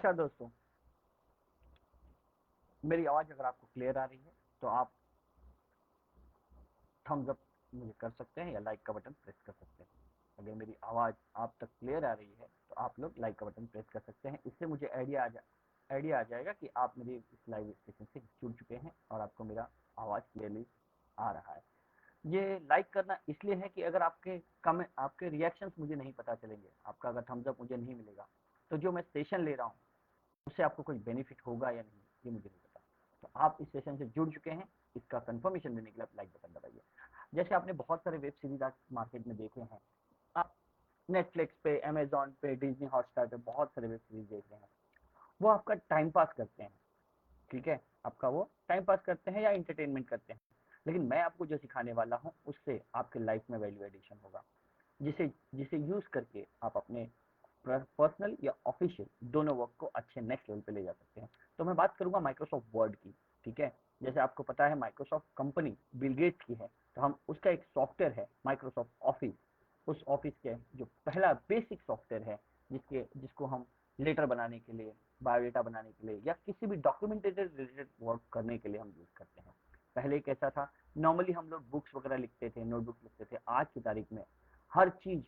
नमस्कार दोस्तों। मेरी आवाज़ अगर आपको क्लियर आ रही है तो आप थम्स अप मुझे कर सकते हैं या लाइक का बटन प्रेस कर सकते हैं। अगर मेरी आवाज़ आप तक क्लियर आ रही है तो आप लोग लाइक का बटन प्रेस कर सकते हैं। इससे मुझे आइडिया आ जाएगा कि आप मेरी इस लाइव स्टेशन से जुड़ चुके हैं और आपको मेरा आवाज़ क्लियरली आ रहा है। ये लाइक करना इसलिए है कि अगर आपके कमेंट, आपके रिएक्शंस मुझे नहीं पता चलेंगे, आपका अगर थम्स अप मुझे नहीं मिलेगा, तो जो मैं सेशन ले रहा हूँ उससे आपको कोई बेनिफिट होगा या नहीं, ये मुझे नहीं पता। तो आप इस सेशन से जुड़ चुके हैं, इसका कंफर्मेशन देने के लिए आप लाइक बटन दबाइए। जैसे आपने बहुत सारे वेब सीरीज आज मार्केट में देखे हैं, आप नेटफ्लिक्स पे, अमेजोन पे, डिज्नी हॉटस्टार पे बहुत सारे वेब सीरीज देख रहे हैं। वो आपका टाइम पास करते हैं, ठीक है, आपका वो टाइम पास करते हैं या इंटरटेनमेंट करते हैं। लेकिन मैं आपको जो सिखाने वाला हूँ उससे आपके लाइफ में वैल्यू एडिशन होगा, जिसे जिसे यूज करके आप अपने पर्सनल या ऑफिशियल दोनों वर्क को अच्छे नेक्स्ट लेवल पे ले जा सकते हैं। तो मैं बात करूंगा माइक्रोसॉफ्ट वर्ड की, ठीक है। जैसे आपको पता है माइक्रोसॉफ्ट कंपनी बिल गेट्स की है, तो हम उसका एक सॉफ्टवेयर है माइक्रोसॉफ्ट ऑफिस। उस ऑफिस के जो पहला बेसिक सॉफ्टवेयर है, जिसको हम लेटर बनाने के लिए, बायोडेटा बनाने के लिए या किसी भी डॉक्यूमेंटेटेड रिलेटेड वर्क करने के लिए हम यूज करते हैं। पहले कैसा था, नॉर्मली हम लोग बुक्स वगैरह लिखते थे, नोटबुक लिखते थे। आज की तारीख में हर चीज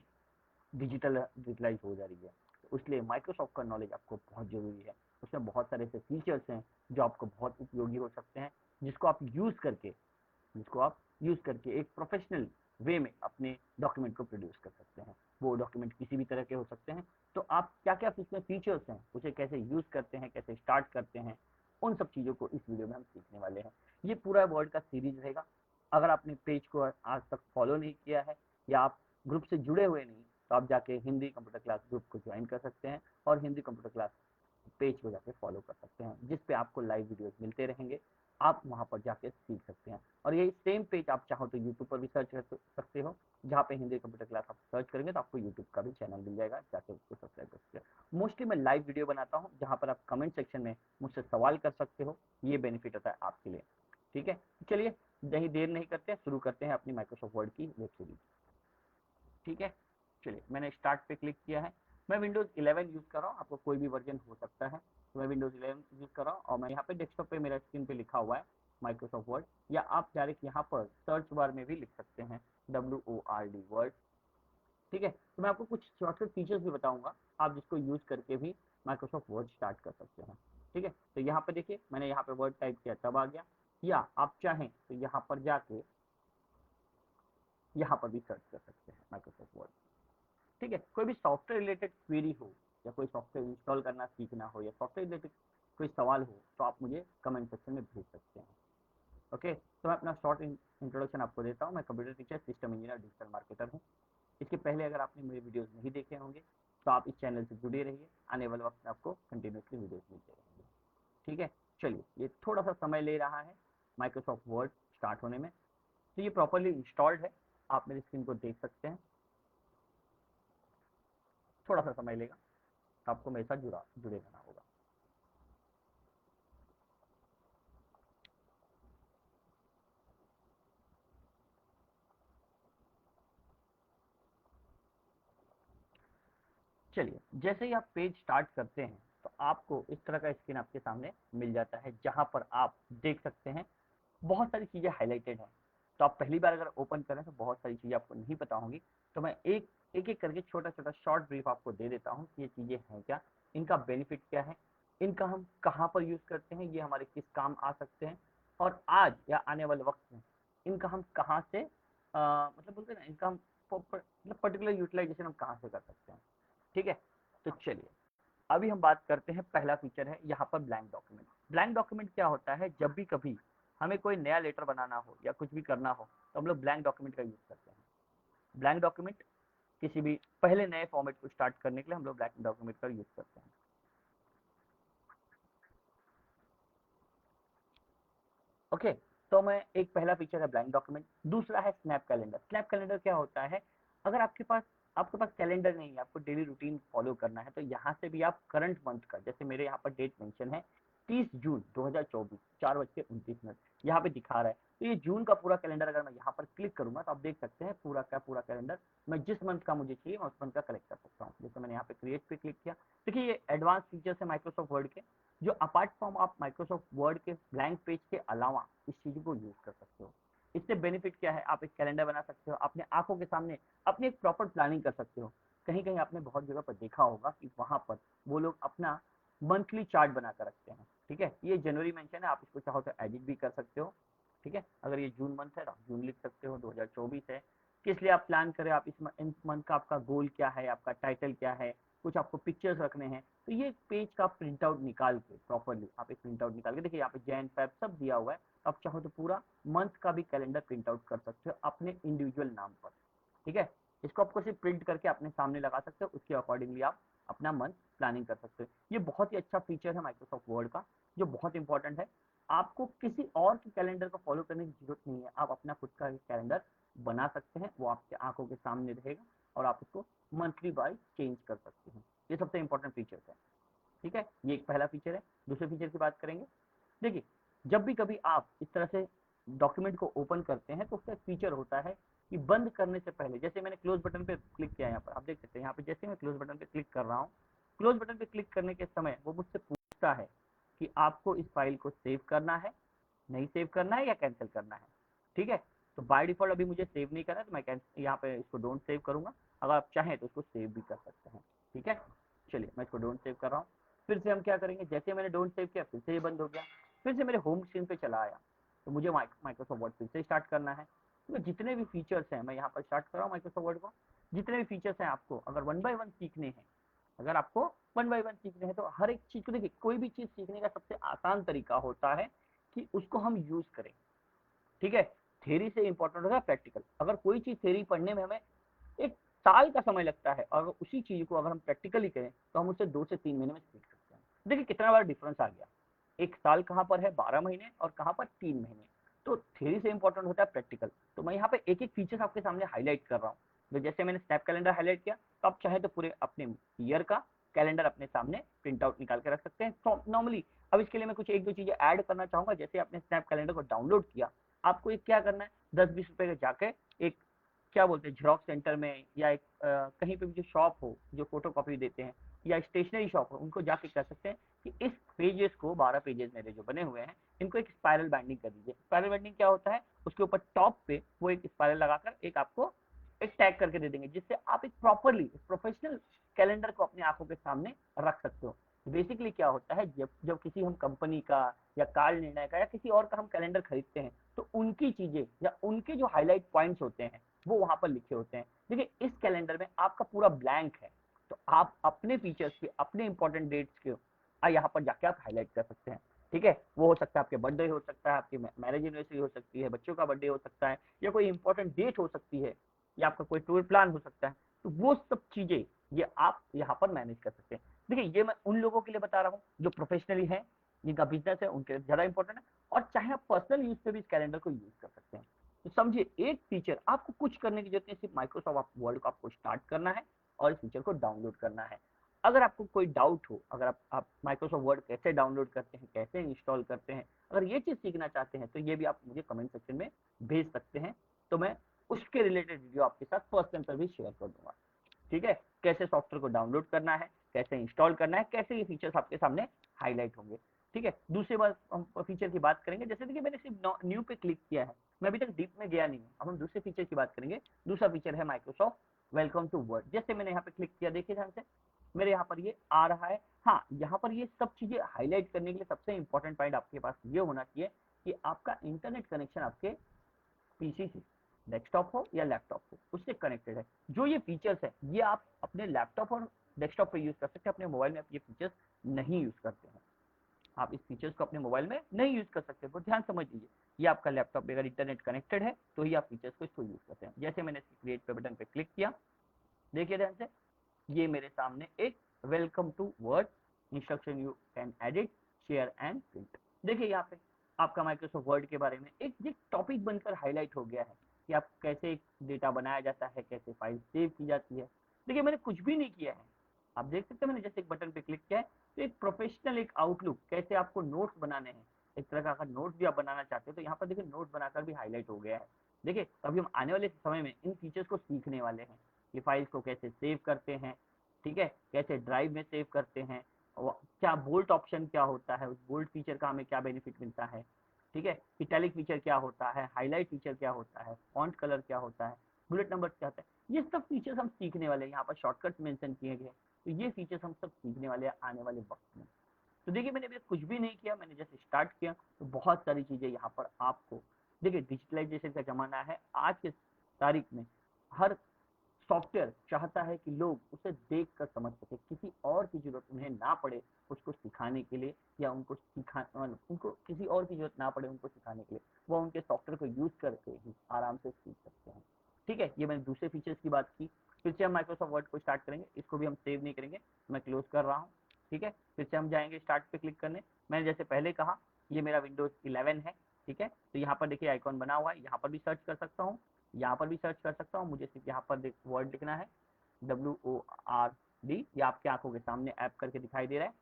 डिजिटलाइज हो जा रही है, तो इसलिए माइक्रोसॉफ्ट का नॉलेज आपको बहुत ज़रूरी है। उसमें बहुत सारे ऐसे फीचर्स हैं जो आपको बहुत उपयोगी हो सकते हैं, जिसको आप यूज़ करके जिसको आप यूज़ करके एक प्रोफेशनल वे में अपने डॉक्यूमेंट को प्रोड्यूस कर सकते हैं। वो डॉक्यूमेंट किसी भी तरह के हो सकते हैं। तो आप क्या क्या इसमें फीचर्स हैं, उसे कैसे यूज़ करते हैं, कैसे स्टार्ट करते हैं, उन सब चीज़ों को इस वीडियो में हम सीखने वाले हैं। ये पूरा वर्ड का सीरीज रहेगा। अगर आपने पेज को आज तक फॉलो नहीं किया है या आप ग्रुप से जुड़े हुए नहीं, तो आप जाके हिंदी कंप्यूटर क्लास ग्रुप को ज्वाइन कर सकते हैं और हिंदी कंप्यूटर क्लास पेज को जाके फॉलो कर सकते हैं, जिस पे आपको लाइव वीडियोस मिलते रहेंगे। आप वहां पर जाके सीख सकते हैं। और यही सेम पेज आप चाहो तो यूट्यूब पर भी सर्च कर सकते हो, जहाँ पे हिंदी कंप्यूटर क्लास आप सर्च करेंगे तो आपको यूट्यूब का भी चैनल मिल जाएगा, जाके उसको सब्सक्राइब कर सकते हैं। मोस्टली मैं लाइव वीडियो बनाता हूँ, जहाँ पर आप कमेंट सेक्शन में मुझसे सवाल कर सकते हो। ये बेनिफिट होता है आपके लिए, ठीक है। चलिए, यही देर नहीं करते हैं, शुरू करते हैं अपनी माइक्रोसॉफ्ट वर्ड की वेब सीरीज, ठीक है। चलिए, मैंने स्टार्ट पे क्लिक किया है। मैं विंडोज़ 11 यूज़ कर रहा हूँ, आपको कोई भी वर्जन हो सकता है। तो मैं विंडोज़ 11 यूज़ कर रहा हूँ और मैं यहाँ पे डेस्कटॉप पे मेरा स्क्रीन पे लिखा हुआ है माइक्रोसॉफ्ट वर्ड, या आप डायरेक्ट यहाँ पर सर्च बार में भी लिख सकते हैं WORD वर्ड, ठीक है। तो मैं आपको कुछ शॉर्टकट फीचर्स भी बताऊंगा, आप जिसको यूज़ करके भी माइक्रोसॉफ्ट वर्ड स्टार्ट कर सकते हैं, ठीक है। तो यहाँ पे देखिए, मैंने यहाँ पे वर्ड टाइप किया तब आ गया, या आप चाहें तो यहाँ पर जाके यहाँ पर भी सर्च कर सकते हैं माइक्रोसॉफ्ट वर्ड, ठीक है। कोई भी सॉफ्टवेयर रिलेटेड क्वेरी हो, या कोई सॉफ्टवेयर इंस्टॉल करना सीखना हो, या सॉफ्टवेयर रिलेटेड कोई सवाल हो, तो आप मुझे कमेंट सेक्शन में भेज सकते हैं। ओके, तो मैं अपना शॉर्ट इंट्रोडक्शन आपको देता हूँ। मैं computer teacher, system engineer, digital marketer हूँ। इसके पहले अगर आपने मेरे वीडियोस नहीं देखे होंगे तो आप इस चैनल से जुड़े रहिए, आने वाले वक्त में आपको कंटिन्यूसली वीडियोस मिलते रहेंगे, ठीक है। चलिए, ये थोड़ा सा समय ले रहा है माइक्रोसॉफ्ट वर्ड स्टार्ट होने में, तो ये प्रॉपरली इंस्टॉल्ड है, आप मेरी स्क्रीन को देख सकते हैं। थोड़ा सा समय लेगा, आपको मेरे साथ जुड़े रहना होगा। चलिए, जैसे ही आप पेज स्टार्ट करते हैं तो आपको इस तरह का स्क्रीन आपके सामने मिल जाता है, जहां पर आप देख सकते हैं बहुत सारी चीज़ें हाइलाइटेड हैं। तो आप पहली बार अगर ओपन करें तो बहुत सारी चीज़ें आपको नहीं पता होंगी। तो मैं एक एक एक करके छोटा छोटा शॉर्ट ब्रीफ आपको दे देता हूँ कि ये चीज़ें हैं क्या, इनका बेनिफिट क्या है, इनका हम कहाँ पर यूज़ करते हैं, ये हमारे किस काम आ सकते हैं, और आज या आने वाले वक्त में इनका हम कहाँ से मतलब बोलते हैं ना, इनका हम मतलब पर्टिकुलर यूटिलाइजेशन हम कहाँ से कर सकते हैं, ठीक है। तो चलिए, अभी हम बात करते हैं, पहला फीचर है यहाँ पर ब्लैंक डॉक्यूमेंट। ब्लैंक डॉक्यूमेंट क्या होता है, जब भी कभी हमें कोई नया लेटर बनाना हो या कुछ भी करना हो तो हम लोग ब्लैंक डॉक्यूमेंट का यूज करते हैं। ब्लैंक डॉक्यूमेंट किसी भी पहले नए फॉर्मेट को स्टार्ट करने के लिए हम लोग ब्लैंक डॉक्यूमेंट का यूज करते हैं। ओके, तो मैं एक पहला फीचर है ब्लैंक डॉक्यूमेंट, दूसरा है स्नैप कैलेंडर। स्नैप कैलेंडर क्या होता है, अगर आपके पास कैलेंडर नहीं है, आपको डेली रूटीन फॉलो करना है, तो यहाँ से भी आप करंट मंथ का, जैसे मेरे यहाँ पर डेट मेंशन है 30 जून 2024 4:29 यहाँ पे दिखा रहा है। तो ये जून का पूरा कैलेंडर अगर मैं यहाँ पर क्लिक करूंगा तो आप देख सकते हैं पूरा का पूरा कैलेंडर मैं जिस मंथ का मुझे चाहिए मैं उस मंथ का कलेक्ट कर सकता हूँ। जैसे मैंने यहाँ पे क्रिएट पे क्लिक किया, देखिए ये एडवांस फीचर्स है माइक्रोसॉफ्ट वर्ड के, जो अपार्ट फ्रॉम आप माइक्रोसॉफ्ट वर्ड के ब्लैंक पेज के अलावा इस चीज को यूज कर सकते हो। इससे बेनिफिट क्या है, आप एक कैलेंडर बना सकते हो अपने आंखों के सामने, अपनी एक प्रॉपर प्लानिंग कर सकते हो। कहीं कहीं आपने बहुत जगह पर देखा होगा कि वहां पर वो लोग अपना मंथली चार्ट बना कर रखते हैं। ठीक है, ये जनवरी मेंशन है, आप इसको चाहो तो एडिट भी कर सकते हो। ठीक है, अगर ये जून मंथ है तो आप जून लिख सकते हो, 2024 है, किस लिए आप प्लान करें, आप इस मंथ का आपका गोल क्या है, आपका टाइटल क्या है, कुछ आपको पिक्चर्स रखने हैं, तो ये पेज का प्रिंट आउट निकाल के प्रॉपरली आप एक प्रिंट आउट निकाल के, देखिए यहाँ पे जैन फेब सब दिया हुआ है, आप चाहो तो पूरा मंथ का भी कैलेंडर प्रिंट आउट कर सकते हो अपने इंडिविजुअल नाम पर। ठीक है, इसको आपको सिर्फ प्रिंट करके अपने सामने लगा सकते हो, उसके अकॉर्डिंगली आप अपना मंथ प्लानिंग कर सकते हो। ये बहुत ही अच्छा फीचर है माइक्रोसॉफ्ट वर्ड का, जो बहुत इंपॉर्टेंट है। आपको किसी और के कैलेंडर को फॉलो करने की जरूरत नहीं है, आप अपना खुद का कैलेंडर बना सकते हैं, वो आपके आंखों के सामने रहेगा और आप उसको मंथली वाइज चेंज कर सकते हैं। ये सबसे इंपॉर्टेंट फीचर है। ठीक है, ये एक पहला फीचर है। दूसरे फीचर की बात करेंगे, देखिए जब भी कभी आप इस तरह से डॉक्यूमेंट को ओपन करते हैं तो उसका एक फीचर होता है कि बंद करने से पहले, जैसे मैंने क्लोज बटन पे क्लिक किया, यहाँ पर आप देख सकते हैं, यहाँ पे जैसे मैं क्लोज बटन पे क्लिक कर रहा हूँ, क्लोज बटन पे क्लिक करने के समय वो मुझसे पूछता है कि आपको इस फाइल को सेव करना है, नहीं सेव करना है या कैंसिल करना है। ठीक है, तो बाय डिफॉल्ट अभी मुझे सेव नहीं करना है, तो मैं यहाँ पे इसको डोंट सेव करूंगा। अगर आप चाहें तो इसको सेव भी कर सकते हैं। ठीक है, चलिए मैं इसको डोंट सेव कर रहा हूँ। फिर से हम क्या करेंगे, जैसे मैंने डोंट सेव किया फिर से ये बंद हो गया, फिर से मेरे होम स्क्रीन पे चला आया, तो मुझे माइक्रोसॉफ्ट वर्ड फिर से स्टार्ट करना है। तो जितने भी फीचर्स हैं मैं यहाँ पर स्टार्ट कर रहा हूँ माइक्रोसॉफ्ट वर्ड को, जितने भी फीचर्स हैं आपको अगर वन बाय वन सीखने हैं, अगर आपको वन बाय वन सीखने हैं तो हर एक चीज को देखिए, कोई भी चीज सीखने का सबसे आसान तरीका होता है कि उसको हम यूज करें। ठीक है, थ्योरी से इंपॉर्टेंट होता है प्रैक्टिकल। अगर कोई चीज थ्योरी पढ़ने में हमें एक साल का समय लगता है और उसी चीज को अगर हम प्रैक्टिकली करें तो हम उसे 2 से 3 महीने में सीख सकते हैं। देखिए कितना बड़ा डिफरेंस आ गया, एक साल कहाँ पर है 12 महीने और कहाँ पर 3 महीने। तो थ्योरी से इंपॉर्टेंट होता है प्रैक्टिकल। तो मैं यहाँ पे एक एक फीचर आपके सामने हाईलाइट कर रहा हूँ। तो जैसे मैंने स्नैप कैलेंडर हाईलाइट किया, तो आप चाहे तो पूरे अपने ईयर का कैलेंडर अपने सामने प्रिंट आउट निकाल के रख सकते हैं। तो नॉर्मली अब इसके लिए मैं कुछ एक दो चीजें ऐड करना चाहूंगा। जैसे आपने स्नैप कैलेंडर को डाउनलोड किया, आपको एक क्या करना है, 10-20 रुपए का जाके एक क्या बोलते हैं जेरोक्स सेंटर में या एक कहीं पे भी जो शॉप हो जो फोटो कॉपी देते हैं या स्टेशनरी शॉप हो, उनको जाके कह सकते हैं कि इस पेजेस को 12 पेजेस मेरे जो बने हुए हैं इनको एक स्पाइरल बाइंडिंग कर दीजिए। स्पाइरल बाइंडिंग क्या होता है, उसके ऊपर टॉप पे वो एक स्पाइरल लगाकर एक आपको एक टैग करके दे देंगे, जिससे आप एक प्रॉपरली प्रोफेशनल कैलेंडर को अपनी आंखों के सामने रख सकते हो। बेसिकली क्या होता है, जब जब किसी हम कंपनी का या कार्ड निर्णय का या किसी और का हम कैलेंडर खरीदते हैं तो उनकी चीजें या उनके जो हाईलाइट पॉइंट्स होते हैं वो वहां पर लिखे होते हैं। देखिए इस कैलेंडर में आपका पूरा ब्लैंक है, तो आप अपने फीचर्स के अपने इंपॉर्टेंट डेट्स के यहाँ पर जाके आप हाईलाइट कर सकते हैं। ठीक है, वो हो सकता है आपके बर्थडे हो सकता है, आपकी मैरिज एनिवर्सरी हो सकती है, बच्चों का बर्थडे हो सकता है, या कोई इंपॉर्टेंट डेट हो सकती है, या आपका कोई टूर प्लान हो सकता है। तो वो सब चीजें ये आप यहाँ पर मैनेज कर सकते हैं। देखिए ये मैं उन लोगों के लिए बता रहा हूँ जो प्रोफेशनली है, जिनका बिजनेस है, उनके लिए ज्यादा इंपॉर्टेंट है। और चाहे आप पर्सनल यूज पे भी इस कैलेंडर को यूज कर सकते हैं। तो समझिए एक फीचर, आपको कुछ करने की जरूरत नहीं, सिर्फ माइक्रोसॉफ्ट वर्ड को आपको स्टार्ट करना है और इस फीचर को डाउनलोड करना है। अगर आपको कोई डाउट हो, अगर आप माइक्रोसॉफ्ट वर्ड कैसे डाउनलोड करते हैं, कैसे इंस्टॉल करते हैं, अगर ये चीज सीखना चाहते हैं तो ये भी आप मुझे कमेंट सेक्शन में भेज सकते हैं, तो मैं उसके रिलेटेड वीडियो आपके साथ पर्सनल पर भी शेयर कर दूंगा। ठीक है, कैसे सॉफ्टवेयर को डाउनलोड करना है, कैसे इंस्टॉल करना है, कैसे ये फीचर्स आपके सामने हाईलाइट होंगे। ठीक है, दूसरी बात हम फीचर की बात करेंगे। जैसे देखिए मैंने सिर्फ न्यू पे क्लिक किया है, मैं अभी तक डीप में गया नहीं हूँ। अब हम दूसरे फीचर की बात करेंगे। दूसरा फीचर है माइक्रोसॉफ्ट वेलकम टू वर्ड। जैसे मैंने यहाँ पे क्लिक किया, देखिए ध्यान से मेरे यहाँ पर ये आ रहा है। हाँ, यहाँ पर ये सब चीजें हाईलाइट करने के लिए सबसे इंपॉर्टेंट पॉइंट आपके पास ये होना चाहिए कि आपका इंटरनेट कनेक्शन आपके पीसी से, डेस्कटॉप हो या लैपटॉप हो, उससे कनेक्टेड है। जो ये फीचर्स है ये आप अपने लैपटॉप और डेस्कटॉप पे यूज कर सकते हैं, अपने मोबाइल में आप ये फीचर्स नहीं यूज करते हैं। आप इस फीचर्स को अपने मोबाइल में नहीं यूज कर सकते, तो ध्यान समझ लीजिए। ये आपका लैपटॉप पे अगर इंटरनेट कनेक्टेड है तो ही आप फीचर्स को इसको यूज करते हैं। जैसे मैंने क्रिएट पे बटन पे क्लिक किया, देखिए ध्यान से ये मेरे सामने एक welcome to Word instruction, you can edit share and print. देखिए यहाँ पे आपका माइक्रोसॉफ्ट वर्ड के बारे में एक टॉपिक बनकर हाईलाइट हो गया है कि आप कैसे डेटा बनाया जाता है, कैसे फाइल सेव की जाती है। देखिए मैंने कुछ भी नहीं किया है, आप देख सकते हैं मैंने जैसे एक बटन पे क्लिक किया है तो एक प्रोफेशनल एक आउटलुक कैसे आपको नोट्स बनाने हैं, एक तरह का अगर नोट्स भी आप बनाना चाहते हो तो यहाँ पर देखिए नोट्स बनाकर भी हाईलाइट हो गया है। देखिए तो अभी हम आने वाले समय में इन फीचर्स को सीखने वाले हैं कि फाइल्स को कैसे सेव करते हैं, ठीक है, कैसे ड्राइव में सेव करते हैं, क्या बोल्ट ऑप्शन क्या होता है, उस बोल्ट फीचर का हमें क्या बेनिफिट मिलता है, ठीक है, इटैलिक फीचर क्या होता है, हाईलाइट फीचर क्या होता है, फॉन्ट कलर क्या होता है, बुलेट नंबर क्या होता है, ये सब फीचर्स हम सीखने वाले हैं। यहाँ पर शॉर्टकट्स मेंशन किए गए, तो ये फीचर्स हम सब सीखने वाले हैं आने वाले वक्त में। तो देखिए मैंने अभी कुछ भी नहीं किया, मैंने जैसे स्टार्ट किया तो बहुत सारी चीजें यहाँ पर आपको देखिए, डिजिटलाइजेशन का जमाना है आज के तारीख में। हर सॉफ्टवेयर चाहता है कि लोग उसे देख कर समझ सके, किसी और की जरूरत उन्हें ना पड़े उसको सिखाने के लिए, या उनको किसी और की जरूरत ना पड़े उनको सिखाने के लिए, वो उनके सॉफ्टवेयर को यूज करके ही आराम से सीख सकते हैं। ठीक है, ये मैंने दूसरे फीचर्स की बात की। फिर से हम माइक्रोसॉफ्ट वर्ड को स्टार्ट करेंगे, इसको भी हम सेव नहीं करेंगे, मैं क्लोज कर रहा हूँ। ठीक है, फिर से हम जाएंगे स्टार्ट पे क्लिक करने। मैंने जैसे पहले कहा ये मेरा विंडोज 11 है, ठीक है, तो यहाँ पर देखिए आइकॉन बना हुआ है, यहाँ पर भी सर्च कर सकता हूँ, यहाँ पर भी सर्च कर सकता हूँ, मुझे सिर्फ यहाँ पर वर्ड लिखना है, WORD, ये आपकी आंखों के सामने ऐप करके दिखाई दे रहा है,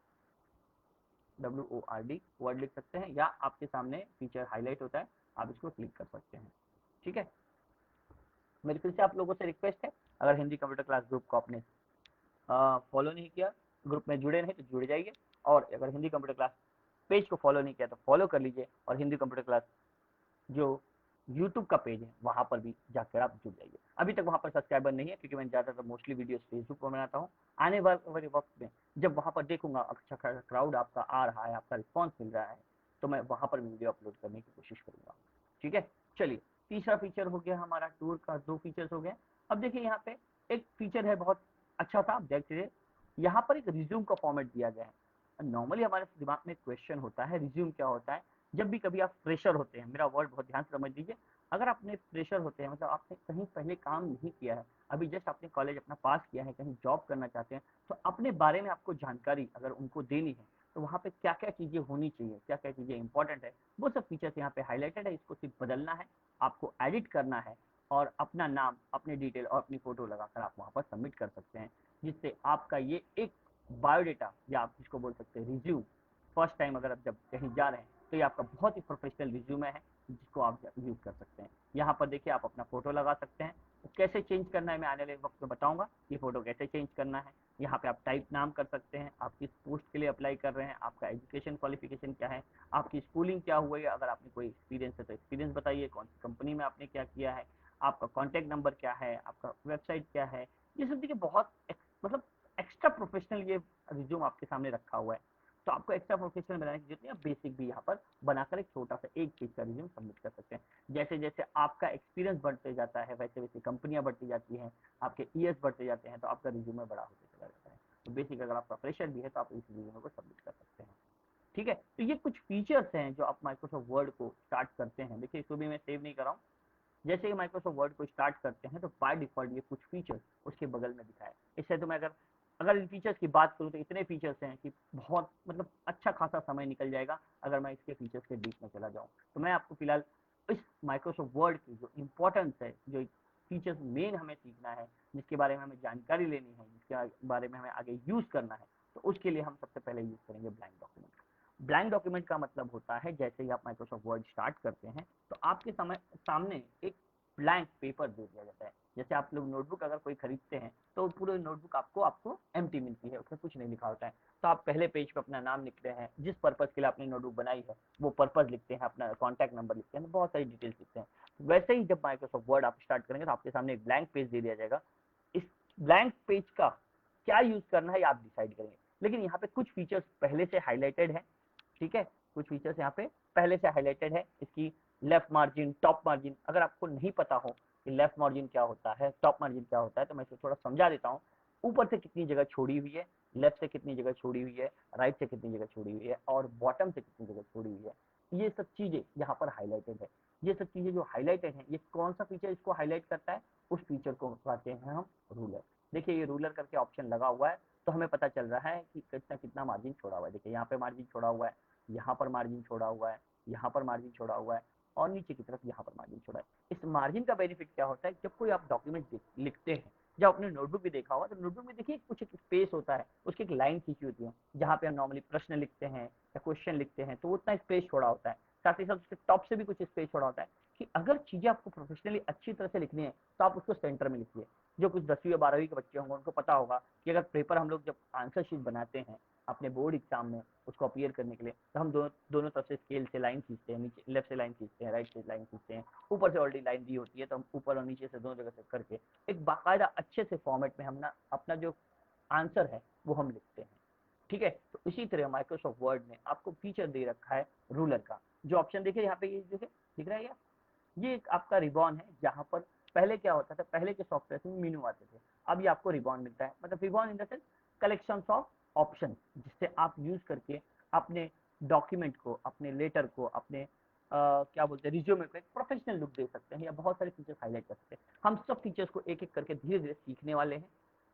WORD वर्ड लिख सकते हैं, या आपके सामने फीचर हाईलाइट होता है, आप इसको क्लिक कर सकते हैं। ठीक है, मेरी फिर से आप लोगों से रिक्वेस्ट है, अगर हिंदी कंप्यूटर क्लास ग्रुप को आपने फॉलो नहीं किया, ग्रुप में जुड़े नहीं तो जुड़ जाइए, और अगर हिंदी कंप्यूटर क्लास पेज को फॉलो नहीं किया तो फॉलो कर लीजिए, और हिंदी कंप्यूटर क्लास जो यूट्यूब का पेज है वहां पर भी जाकर आप जुड़ जाइए। अभी तक वहां पर सब्सक्राइबर नहीं है क्योंकि मैं ज्यादातर मोस्टली वीडियो फेसबुक पर बनाता हूँ। आने वाले वक्त में जब वहां पर देखूंगा अच्छा क्राउड आपका आ रहा है, आपका रिस्पॉन्स मिल रहा है, तो मैं वहां पर वीडियो अपलोड करने की कोशिश करूंगा। ठीक है, चलिए, तीसरा फीचर हो गया हमारा टूर का, दो फीचर्स हो गए। अब देखिए यहाँ पे एक फीचर है बहुत अच्छा था, आप देखिए यहाँ पर एक रिज्यूम का फॉर्मेट दिया गया है। नॉर्मली हमारे दिमाग में क्वेश्चन होता है रिज्यूम क्या होता है, जब भी कभी आप फ्रेशर होते हैं, मेरा वर्ड बहुत ध्यान से समझ लीजिए, अगर आपने फ्रेशर होते हैं मतलब आपने कहीं पहले काम नहीं किया है, अभी जस्ट आपने कॉलेज अपना पास किया है, कहीं जॉब करना चाहते हैं, तो अपने बारे में आपको जानकारी अगर उनको देनी है तो वहाँ पे क्या क्या चीज़ें होनी चाहिए, क्या क्या चीज़ें इंपॉर्टेंट है, वो सब फीचर्स यहाँ पे हाईलाइटेड है। इसको सिर्फ बदलना है, आपको एडिट करना है, और अपना नाम, अपनी डिटेल और अपनी फोटो लगाकर आप वहाँ पर सबमिट कर सकते हैं, जिससे आपका ये एक बायोडेटा, या आप जिसको बोल सकते हैं रिज्यूम, फर्स्ट टाइम अगर आप जब कहीं जा रहे हैं तो ये आपका बहुत ही प्रोफेशनल रिज्यूमे है जिसको आप यूज कर सकते हैं। यहाँ पर देखिए आप अपना फोटो लगा सकते हैं, तो कैसे चेंज करना है मैं आने वाले वक्त में बताऊंगा, ये फोटो कैसे चेंज करना है। यहाँ पे आप टाइप नाम कर सकते हैं, आप किस पोस्ट के लिए अप्लाई कर रहे हैं, आपका एजुकेशन क्वालिफिकेशन क्या है, आपकी स्कूलिंग क्या हुई है, अगर आपने कोई एक्सपीरियंस है तो एक्सपीरियंस बताइए, कौन सी कंपनी में आपने क्या किया है, आपका कॉन्टैक्ट नंबर क्या है, आपका वेबसाइट क्या है। ये सब देखिए बहुत मतलब एक्स्ट्रा प्रोफेशनल ये रिज्यूम आपके सामने रखा हुआ है, तो आपको एक्स्ट्रा प्रोफेशनल बनाने की जरूरत नहीं है, बेसिक भी यहाँ पर बनाकर एक छोटा सा एक पेज का रिज्यूम सबमिट कर सकते हैं। जैसे जैसे आपका एक्सपीरियंस बढ़ते जाता है वैसे वैसे कंपनियां बढ़ती जाती हैं, आपके ईयर्स बढ़ते जाते हैं, तो आपका रिज्यूमे बड़ा होते चला जाता है। तो बेसिक अगर आपका फ्रेशर भी है तो आप इस रिज्यूमे को सबमिट कर सकते हैं। ठीक है, तो ये कुछ फीचर्स हैं जो आप माइक्रोसॉफ्ट वर्ड को स्टार्ट करते हैं। देखिए इसको भी मैं सेव नहीं कर रहा हूँ, जैसे ही माइक्रोसॉफ्ट वर्ड को स्टार्ट करते हैं तो बाय डिफॉल्ट ये कुछ फीचर्स उसके बगल में दिखाए। इससे तो मैं अगर अगर इन फीचर्स की बात करूँ तो इतने फीचर्स हैं कि बहुत मतलब अच्छा खासा समय निकल जाएगा अगर मैं इसके फीचर्स के डीप में चला जाऊँ। तो मैं आपको फिलहाल इस माइक्रोसॉफ्ट वर्ड की जो इम्पोर्टेंस है, जो फीचर्स मेन हमें सीखना है, जिसके बारे में हमें जानकारी लेनी है, जिसके बारे में हमें आगे यूज करना है, तो उसके लिए हम सबसे पहले यूज करेंगे ब्लैंक डॉक्यूमेंट। ब्लैंक डॉक्यूमेंट का मतलब होता है जैसे ही आप माइक्रोसॉफ्ट वर्ड स्टार्ट करते हैं तो आपके सामने एक ब्लैंक पेपर दे दिया जाता है। जैसे आप लोग नोटबुक अगर कोई खरीदते हैं तो पूरे नोटबुक आपको एम्प्टी मिलती है, उसमें कुछ नहीं लिखा होता है, तो आप पहले पेज पे अपना नाम लिखते हैं, जिस पर्पज के लिए आपने नोटबुक बनाई है वो पर्पज लिखते हैं, अपना कॉन्टैक्ट नंबर लिखते हैं, बहुत सारी डिटेल्स लिखते हैं। वैसे ही जब माइक्रोसॉफ्ट वर्ड आप स्टार्ट करेंगे तो आपके सामने एक ब्लैंक पेज दे दिया जाएगा। इस ब्लैंक पेज का क्या यूज करना है ये आप डिसाइड करेंगे, लेकिन यहाँ पे कुछ फीचर्स पहले से हाईलाइटेड है। ठीक है, कुछ फीचर्स यहाँ पे पहले से हाईलाइटेड है। इसकी लेफ्ट मार्जिन, टॉप मार्जिन, अगर आपको नहीं पता हो कि लेफ्ट मार्जिन क्या होता है, टॉप मार्जिन क्या होता है, तो मैं इसे थोड़ा समझा देता हूँ। ऊपर से कितनी जगह छोड़ी हुई है, लेफ्ट से कितनी जगह छोड़ी हुई है, राइट से कितनी जगह छोड़ी हुई है, और बॉटम से कितनी जगह छोड़ी हुई है, ये सब चीजें यहाँ पर हाईलाइटेड है। ये सब चीजें जो हाईलाइटेड है, ये कौन सा फीचर इसको हाईलाइट करता है, उस फीचर को कहते हैं हम रूलर। देखिए ये रूलर करके ऑप्शन लगा हुआ है, तो हमें पता चल रहा है कि कितना कितना मार्जिन छोड़ा हुआ है। देखिए यहाँ पे मार्जिन छोड़ा हुआ है, यहाँ पर मार्जिन छोड़ा हुआ है, यहाँ पर मार्जिन छोड़ा हुआ है, और नीचे की तरफ यहाँ पर मार्जिन छोड़ा है। इस मार्जिन का बेनिफिट क्या होता है, जब कोई आप डॉक्यूमेंट लिखते हैं जब आपने नोटबुक भी देखा होगा तो नोटबुक में देखिए कुछ एक स्पेस होता है, उसकी एक लाइन खींची होती है जहाँ पे हम नॉर्मली प्रश्न लिखते हैं या क्वेश्चन लिखते हैं, तो उतना स्पेस छोड़ा होता है। साथ ही साथ उसके टॉप से भी कुछ स्पेस छोड़ा होता है कि अगर चीजें आपको प्रोफेशनली अच्छी तरह से लिखनी है तो आप उसको सेंटर में लिखिए। जो कुछ 10वीं या 12वीं के बच्चे होंगे उनको पता होगा कि अगर पेपर हम लोग जब आंसर शीट बनाते हैं अपने बोर्ड एग्जाम में उसको अपीयर करने के लिए, तो हम दोनों दोनों तरफ से स्केल से लाइन खींचते हैं, नीचे लेफ्ट से लाइन खींचते हैं, राइट से लाइन खींचते हैं, ऊपर से ऑलरेडी लाइन दी होती है तो हम ऊपर और नीचे से दोनों जगह से करके एक बाकायदा अच्छे से फॉर्मेट में हम ना अपना जो आंसर है वो हम लिखते हैं। ठीक है, तो इसी तरह माइक्रोसॉफ्ट वर्ड ने आपको फीचर दे रखा है रूलर का। जो ऑप्शन देखिए यहाँ पे, ये जो है दिख रहा है ये एक आपका रिबॉन है, जहाँ पर पहले क्या होता था, पहले के सॉफ्टवेयर में मेनू आते थे, अब ये आपको रिबॉन मिलता है। मतलब ribbon in the sense collection of option, जिससे आप यूज करके अपने डॉक्यूमेंट को, अपने लेटर को, अपने क्या बोलते हैं रिज्यूमे को एक प्रोफेशनल लुक दे सकते हैं या बहुत सारे फीचर्स हाईलाइट कर सकते हैं। हम सब फीचर्स को एक एक करके धीरे धीरे सीखने वाले हैं।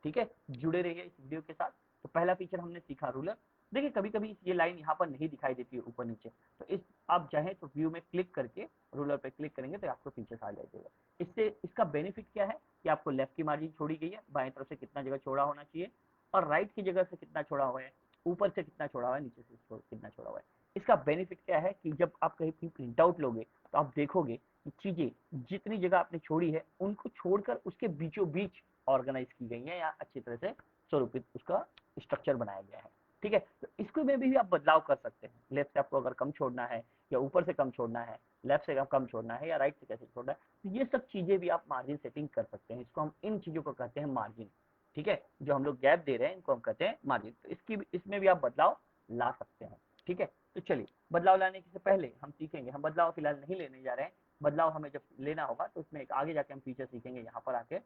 ठीक है, जुड़े रहिए इस वीडियो के साथ। तो पहला फीचर हमने सीखा रूलर। देखिए कभी कभी ये लाइन यहाँ पर नहीं दिखाई देती है ऊपर नीचे, तो इस आप चाहें तो व्यू में क्लिक करके रूलर पे क्लिक करेंगे तो आपको फीचर्स आ जाएगा। इससे इसका बेनिफिट क्या है कि आपको लेफ्ट की मार्जिन छोड़ी गई है, बाएं तरफ से कितना जगह छोड़ा होना चाहिए, और राइट की जगह से कितना छोड़ा हुआ है, ऊपर से कितना छोड़ा हुआ है, नीचे से कितना छोड़ा हुआ है। इसका बेनिफिट क्या है कि जब आप कहीं प्रिंट आउट लोगे तो आप देखोगे कि चीजें जितनी जगह आपने छोड़ी है उनको छोड़कर उसके बीचों बीच ऑर्गेनाइज की गई है या अच्छी तरह से स्वरूपित उसका स्ट्रक्चर बनाया गया है। ठीक है, तो इसको में भी आप बदलाव कर सकते हैं। लेफ्ट से आपको अगर कम छोड़ना है या ऊपर से कम छोड़ना है, लेफ्ट से कम छोड़ना है या राइट से कैसे छोड़ना है, तो ये सब चीजें भी आप मार्जिन सेटिंग कर सकते हैं। इसको हम इन चीजों को कहते हैं मार्जिन। ठीक है, जो हम लोग गैप दे रहे हैं इनको हम कहते हैं मार्जिन। तो इसमें भी आप बदलाव ला सकते हैं। ठीक है, तो चलिए बदलाव लाने से पहले हम सीखेंगे, हम बदलाव फिलहाल नहीं लेने जा रहे हैं, बदलाव हमें जब लेना होगा तो उसमें एक आगे जाके हम फीचर सीखेंगे यहाँ पर आके।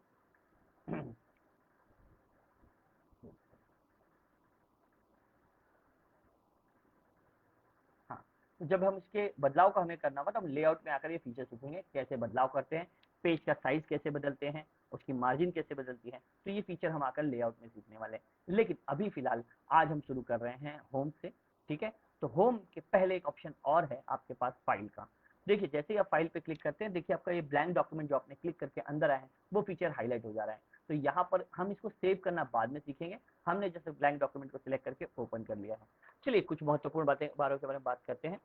हाँ, तो जब हम इसके बदलाव का हमें करना होगा तो हम लेआउट में आकर ये फीचर सीखेंगे कैसे बदलाव करते हैं, पेज का साइज कैसे बदलते हैं, उसकी मार्जिन कैसे बदलती है। तो ये फीचर हम आकर लेआउट में सीखने वाले हैं। लेकिन अभी फिलहाल आज हम शुरू कर रहे हैं होम से। ठीक है, तो होम के पहले एक ऑप्शन और है आपके पास फाइल का। देखिए जैसे ही आप फाइल पे क्लिक करते हैं, देखिए आपका ये ब्लैंक डॉक्यूमेंट जो आपने क्लिक करके अंदर आए हैं वो फीचर हाईलाइट हो जा रहा है। तो यहाँ पर हम इसको सेव करना बाद में सीखेंगे। हमने जैसे ब्लैंक डॉक्यूमेंट को सिलेक्ट करके ओपन कर लिया है। चलिए कुछ महत्वपूर्ण बातें बारों के बारे में बात करते हैं।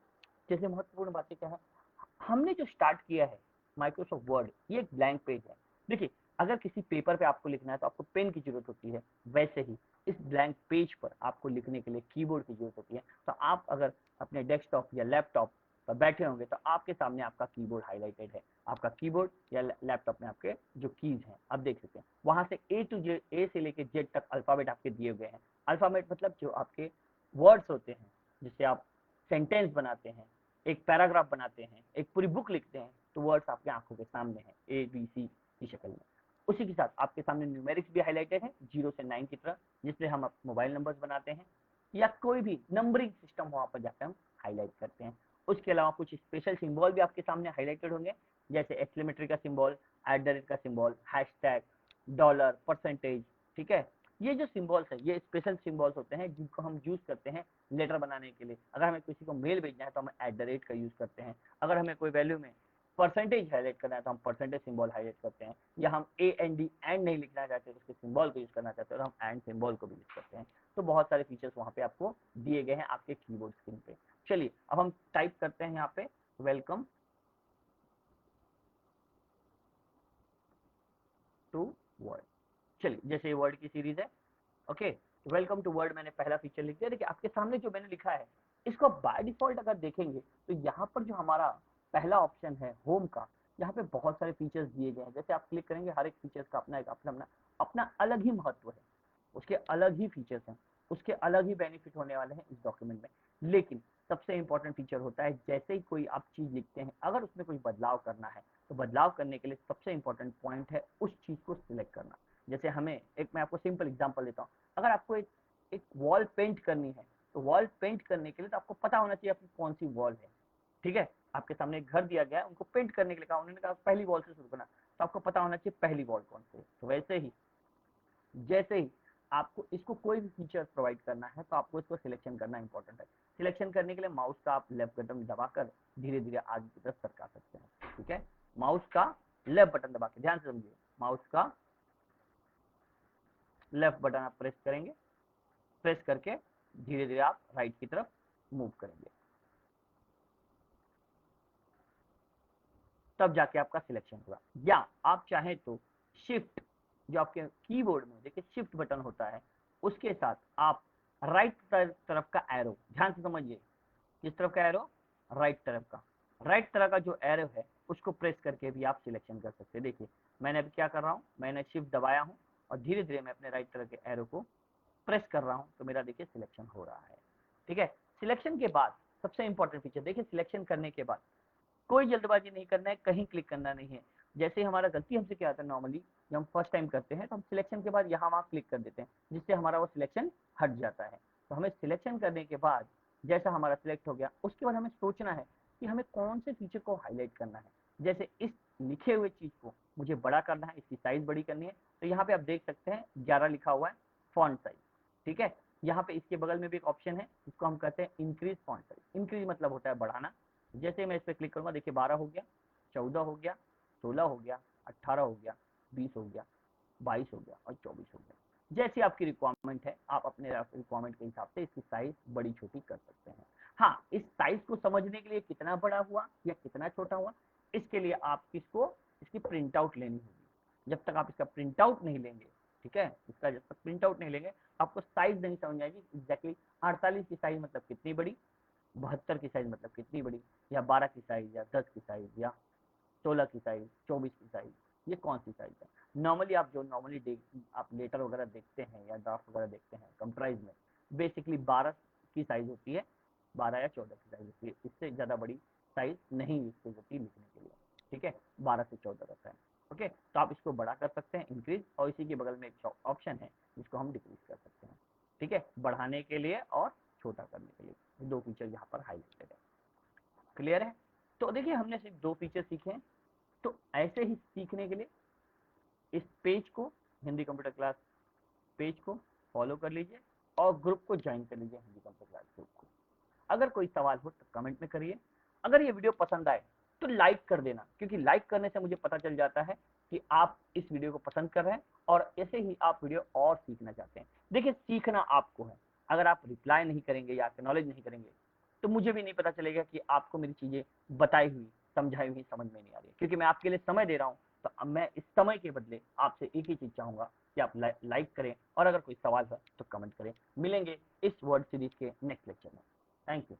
जैसे महत्वपूर्ण बातें क्या है, हमने जो स्टार्ट किया है माइक्रोसॉफ्ट वर्ड, ये एक ब्लैंक पेज है। देखिए अगर किसी पेपर पे आपको लिखना है तो आपको पेन की जरूरत होती है, वैसे ही इस ब्लैंक पेज पर आपको लिखने के लिए कीबोर्ड की जरूरत होती है। तो आप अगर अपने डेस्कटॉप या लैपटॉप पर बैठे होंगे तो आपके सामने आपका कीबोर्ड हाईलाइटेड है। आपका कीबोर्ड या लैपटॉप में आपके जो कीज हैं आप देख सकते हैं, वहां से ए टू जेड, ए से लेके जेड तक अल्फाबेट आपके दिए हुए हैं। अल्फाबेट मतलब जो आपके वर्ड्स होते हैं जिससे आप सेंटेंस बनाते हैं, एक पैराग्राफ बनाते हैं, एक पूरी बुक लिखते हैं, तो वर्ड्स आपकी आंखों के सामने है ए बी सी की शक्ल में। उसी के साथ आपके सामने न्यूमेरिक्स भी हाईलाइटेड है 0 से 9 की तरह, जिससे हम मोबाइल नंबर्स बनाते हैं या कोई भी नंबरिंग सिस्टम वहां पर जाकर हम हाईलाइट करते हैं। उसके अलावा कुछ स्पेशल सिंबल भी आपके सामने हाईलाइटेड होंगे, जैसे एक्सक्लेमेटरी का सिंबल, @ का सिंबल, हैशटैग, डॉलर, परसेंटेज। ठीक है, ये जो सिंबल्स है ये स्पेशल सिंबल्स होते हैं जिनको हम यूज करते हैं लेटर बनाने के लिए। अगर हमें किसी को मेल भेजना है तो हम @ का यूज करते हैं। अगर हमें कोई वैल्यू में परसेंटेज हाईलाइट करना है तो हम परसेंटेज सिंबल हाईलाइट करते हैं। या हम AND एंड नहीं लिखना चाहते तो उसके सिंबल को यूज करना चाहते हैं तो हम एंड सिंबल को भी यूज करते हैं। तो बहुत सारे फीचर्स वहाँ पे आपको दिए गए हैं आपके कीबोर्ड स्क्रीन पे। चलिए अब हम टाइप करते हैं यहाँ पे वेलकम टू वर्ड। चलिए जैसे ये वर्ड की सीरीज है, ओके, वेलकम टू वर्ड मैंने पहला फीचर लिख दिया। देखिए आपके सामने जो मैंने लिखा है इसको बाय डिफॉल्ट अगर देखेंगे तो यहाँ पर जो हमारा पहला ऑप्शन है होम का, यहाँ पे बहुत सारे फीचर्स दिए गए हैं। जैसे आप क्लिक करेंगे हर एक फीचर्स का अपना एक अपना अपना अपना अलग ही महत्व है, उसके अलग ही फीचर्स हैं, उसके अलग ही बेनिफिट होने वाले हैं इस डॉक्यूमेंट में। लेकिन सबसे इंपॉर्टेंट फीचर होता है जैसे ही कोई आप चीज लिखते हैं अगर उसमें कोई बदलाव करना है तो बदलाव करने के लिए सबसे इंपॉर्टेंट पॉइंट है उस चीज को सिलेक्ट करना। जैसे हमें एक, मैं आपको सिंपल एग्जांपल देता हूँ, अगर आपको एक वॉल पेंट करनी है तो वॉल पेंट करने के लिए तो आपको पता होना चाहिए आपकी कौन सी वॉल है। ठीक है, आपके सामने एक घर दिया गया है, उनको पेंट करने के लिए कहा, उन्होंने कहा पहली वॉल से शुरू करना, तो आपको पता होना चाहिए पहली वॉल कौन सी है। तो वैसे ही जैसे ही आपको इसको कोई भी फीचर प्रोवाइड करना है तो आपको इसको सिलेक्शन करना इंपॉर्टेंट है। सिलेक्शन करने के लिए माउस का आप लेफ्ट बटन दबाकर धीरे धीरे आगे की तरफ सरका सकते हैं। ठीक है, माउस का लेफ्ट बटन दबा के ध्यान से समझिए, माउस का लेफ्ट बटन आप प्रेस करेंगे, प्रेस करके धीरे धीरे आप राइट की तरफ मूव करेंगे, तब जाके आपका सिलेक्शन होगा। या आप चाहें तो शिफ्ट, जो आपके कीबोर्ड में देखिए शिफ्ट बटन होता है, उसके साथ आप राइट तरफ का एरो, ध्यान से समझिए, किस तरफ का एरो, राइट तरफ का, राइट तरफ का जो एरो है उसको प्रेस करके भी आप सिलेक्शन कर सकते हैं। देखिए मैंने अभी क्या कर रहा हूँ, मैंने शिफ्ट दबाया हूँ और धीरे धीरे मैं अपने राइट तरफ के एरो को प्रेस कर रहा हूँ, तो मेरा देखिए सिलेक्शन हो रहा है। ठीक है, सिलेक्शन के बाद सबसे इंपॉर्टेंट फीचर देखिए, सिलेक्शन करने के बाद कोई जल्दबाजी नहीं करना है, कहीं क्लिक करना नहीं है। जैसे हमारा गलती हमसे क्या होता है, नॉर्मली जब हम फर्स्ट टाइम करते हैं तो हम सिलेक्शन के बाद यहाँ वहाँ क्लिक कर देते हैं, जिससे हमारा वो सिलेक्शन हट जाता है। तो हमें सिलेक्शन करने के बाद जैसा हमारा सिलेक्ट हो गया, उसके बाद हमें सोचना है कि हमें कौन से फीचर को हाईलाइट करना है। जैसे इस लिखे हुए चीज को मुझे बड़ा करना है, इसकी साइज बड़ी करनी है, तो यहाँ पे आप देख सकते हैं 11 लिखा हुआ है फॉन्ट साइज। ठीक है, यहाँ पे इसके बगल में भी एक ऑप्शन है, इसको हम कहते हैं इंक्रीज फॉन्ट साइज। इंक्रीज मतलब होता है बढ़ाना। जैसे मैं इस पर क्लिक करूंगा, देखिए 12 हो गया, 14 हो गया, 16 हो गया, 18 हो गया, 20 हो गया, 22 हो गया और 24 हो गया। जैसी आपकी रिक्वायरमेंट है, आप अपने रिक्वायरमेंट के हिसाब से इसकी साइज बड़ी छोटी कर सकते हैं। हाँ, इस साइज को समझने के लिए कितना बड़ा हुआ या कितना छोटा हुआ, इसके लिए आप इसको इसकी प्रिंट आउट लेनी होगी। जब तक आप इसका प्रिंट आउट नहीं लेंगे, ठीक है, इसका जब तक प्रिंट आउट नहीं लेंगे, आपको साइज नहीं समझ आएगी एग्जैक्टली 48 की साइज मतलब कितनी बड़ी, 72 की साइज मतलब कितनी बड़ी, या 12 की साइज, या 10 की साइज, या 16 की साइज, 24 की साइज, ये कौन सी साइज है। नॉर्मली आप जो नॉर्मली आप लेटर वगैरह देखते हैं या ड्राफ्ट वगैरह देखते हैं कंप्राइज में, बेसिकली 12 की साइज होती है, 12 या 14 की साइज होती है, इससे ज़्यादा बड़ी साइज नहीं यूज होती लिखने के लिए। ठीक है, 12 से 14 रहता है। ओके, तो आप इसको बड़ा कर सकते हैं इंक्रीज, और इसी के बगल में एक ऑप्शन है जिसको हम डिक्रीज कर सकते हैं। ठीक है, बढ़ाने के लिए और छोटा करने के लिए दो फीचर यहाँ पर हाईलाइटेड है। क्लियर है? तो देखिए हमने सिर्फ दो फीचर सीखे हैं। तो ऐसे ही सीखने के लिए इस पेज को, हिंदी कंप्यूटर क्लास पेज को फॉलो कर लीजिए और ग्रुप को ज्वाइन कर लीजिए, हिंदी कंप्यूटर क्लास ग्रुप को। अगर कोई सवाल हो तो कमेंट में करिए। अगर ये वीडियो पसंद आए तो लाइक कर देना, क्योंकि लाइक करने से मुझे पता चल जाता है कि आप इस वीडियो को पसंद कर रहे हैं और ऐसे ही आप वीडियो और सीखना चाहते हैं। देखिए सीखना आपको है, अगर आप रिप्लाई नहीं करेंगे या एक्नॉलेज नहीं करेंगे तो मुझे भी नहीं पता चलेगा कि आपको मेरी चीजें बताई हुई, समझाई हुई समझ में नहीं आ रही, क्योंकि मैं आपके लिए समय दे रहा हूँ। तो अब मैं इस समय के बदले आपसे एक ही चीज चाहूंगा कि आप लाइक करें, और अगर कोई सवाल है तो कमेंट करें। मिलेंगे इस वर्ड सीरीज के नेक्स्ट लेक्चर में। Thank you.